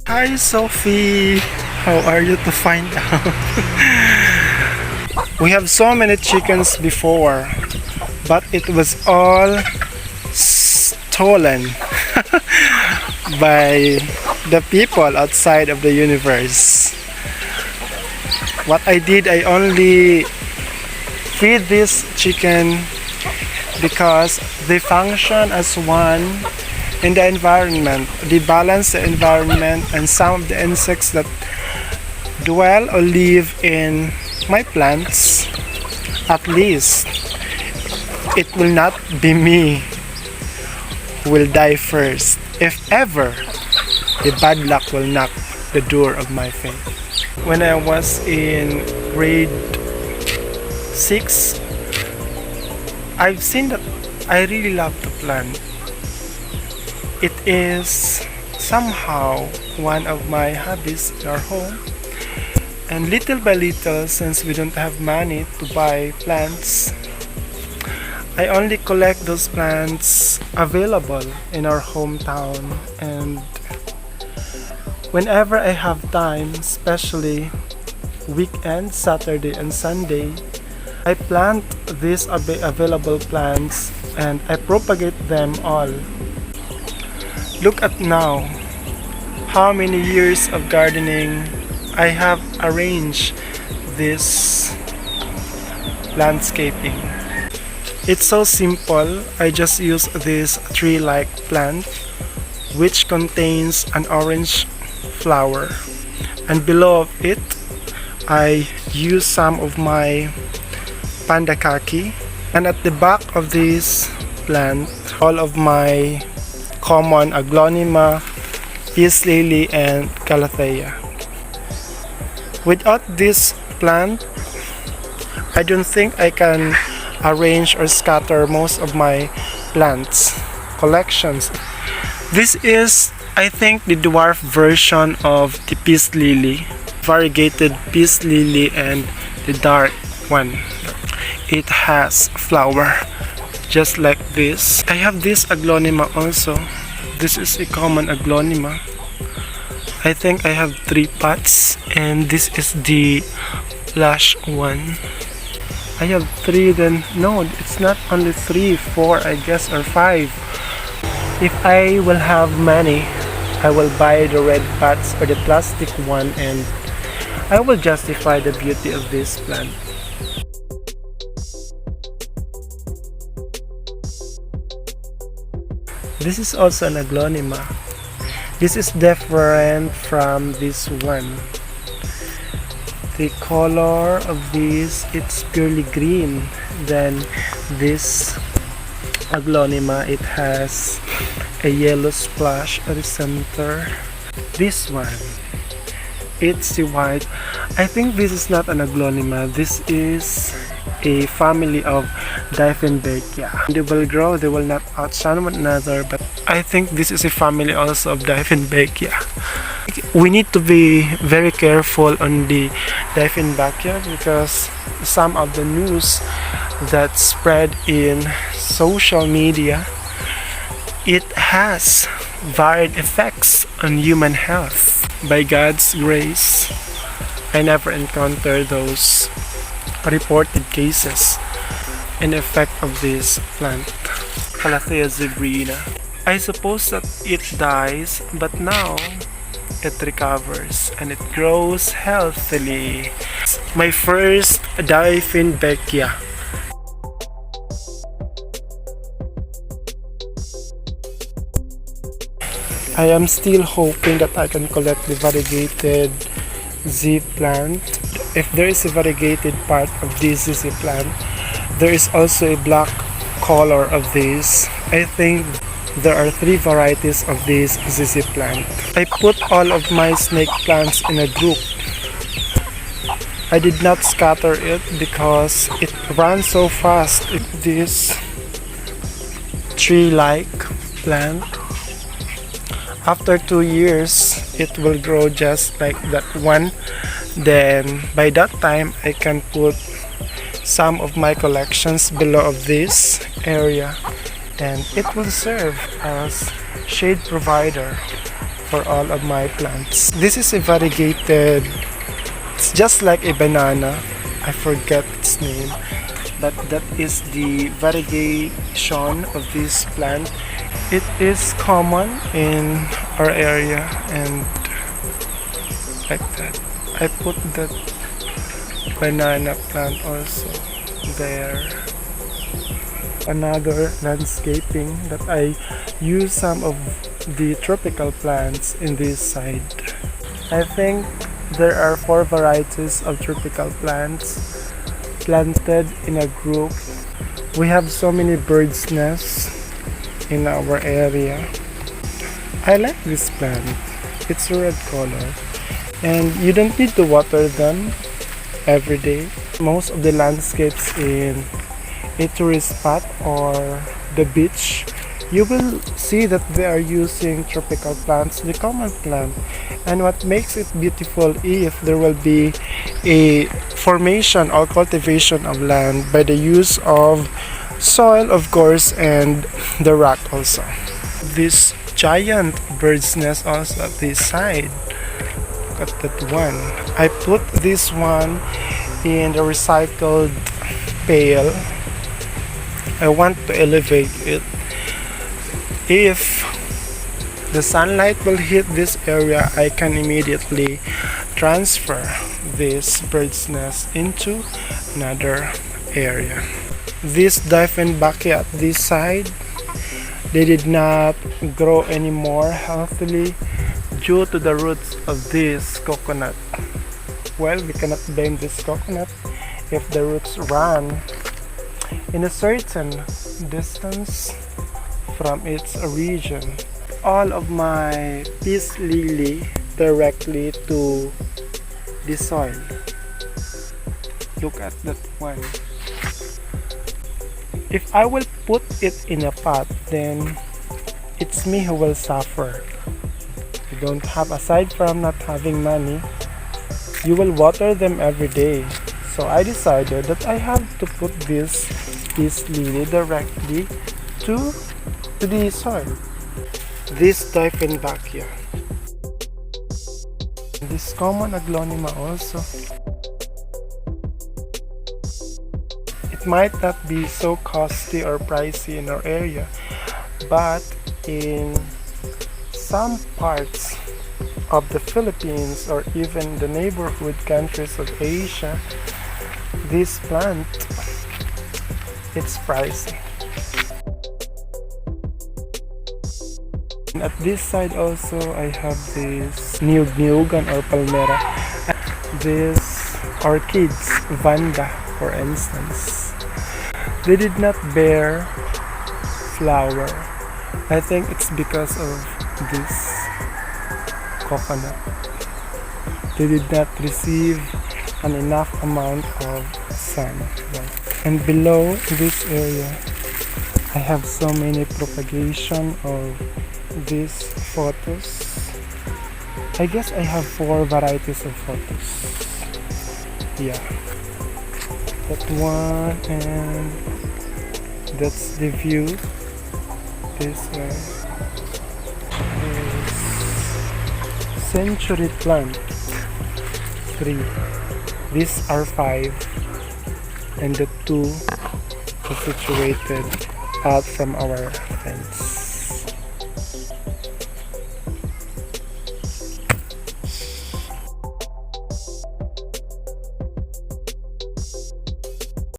Hi Sophie, how are you to find out? We have so many chickens before, but it was all stolen by the people outside of the universe. What I did, I only feed this chicken because they function as one in the environment. They balance the environment, and some of the insects that dwell or live in my plants, at least it will not be me who will die first. If ever the bad luck will knock the door of my faith. When I was in grade 6, I've seen that I really love to plant. It is somehow one of my hobbies in our home, and little by little, since we don't have money to buy plants, I only collect those plants available in our hometown, and whenever I have time, especially weekend, Saturday and Sunday, I plant these available plants and I propagate them all. Look at now, how many years of gardening I have arranged this landscaping. It's so simple. I just use this tree-like plant which contains an orange flower, and below it I use some of my pandakaki, and at the back of this plant all of my common aglonema, peace lily, and calathea. Without this plant, I don't think I can arrange or scatter most of my plants collections. This is, I think, the dwarf version of the peace lily, variegated peace lily, and the dark one. It has flower just like this. I have this aglonema also. This is a common aglonema. I think I have 3 pots, and this is the last one. I have 3, then no, it's not only 3, 4 I guess, or 5. If I will have many, I will buy the red pots or the plastic one, and I will justify the beauty of this plant. This is also an aglonema. This is different from this one. The color of this, it's purely green. Then this aglonema, it has a yellow splash at the center. This one, it's the white. I think this is not an aglonema. This is a family of dieffenbachia. They will grow, they will not outshine one another, but I think this is a family also of dieffenbachia. We need to be very careful on the dieffenbachia because some of the news that spread in social media, it has varied effects on human health. By God's grace, I never encountered those reported cases and effect of this plant, Calathea zebrina. I suppose that it dies, but now it recovers and it grows healthily. My first dieffenbachia. I am still hoping that I can collect the variegated Z plant. If there is a variegated part of this ZZ plant, there is also a black color of this. I think there are 3 varieties of this ZZ plant. I put all of my snake plants in a group. I did not scatter it because it runs so fast. This tree-like plant, after 2 years, it will grow just like that one. Then by that time, I can put some of my collections below of this area, and it will serve as shade provider for all of my plants. This is a variegated, it's just like a banana. I forget its name, but that is the variegation of this plant. It is common in our area, and like that. I put that banana plant also there. Another landscaping that I use some of the tropical plants in this side. I think there are 4 varieties of tropical plants planted in a group. We have so many birds' nests in our area. I like this plant. It's a red color, and you don't need to water them every day. Most of the landscapes in a tourist spot or the beach, you will see that they are using tropical plants, the common plant. And what makes it beautiful if there will be a formation or cultivation of land by the use of soil, of course, and the rock also. This giant bird's nest also at this side. Look at that one. I put this one in the recycled pail. I want to elevate it. If the sunlight will hit this area, I can immediately transfer this bird's nest into another area. This dieffenbachia at this side, they did not grow anymore healthily due to the roots of this coconut. Well, we cannot blame this coconut if the roots run in a certain distance from its origin. All of my peace lily directly to the soil. Look at that one. If I will put it in a pot, then it's me who will suffer. You don't have, aside from not having money, you will water them every day. So I decided that I have to put this peace lily directly to the soil. This dieffenbachia. This common aglonema also. It might not be so costly or pricey in our area, but in some parts of the Philippines or even the neighborhood countries of Asia, this plant, it's pricey. And at this side also, I have this niyog-niyogan or palmera. This orchids, vanda for instance, they did not bear flower. I think it's because of this coconut. They did not receive an enough amount of sun. And below this area, I have so many propagation of these photos. I guess I have 4 varieties of photos. Yeah, that one, and that's the view. This century plant 3. These are 5, and the 2 are situated out from our fence.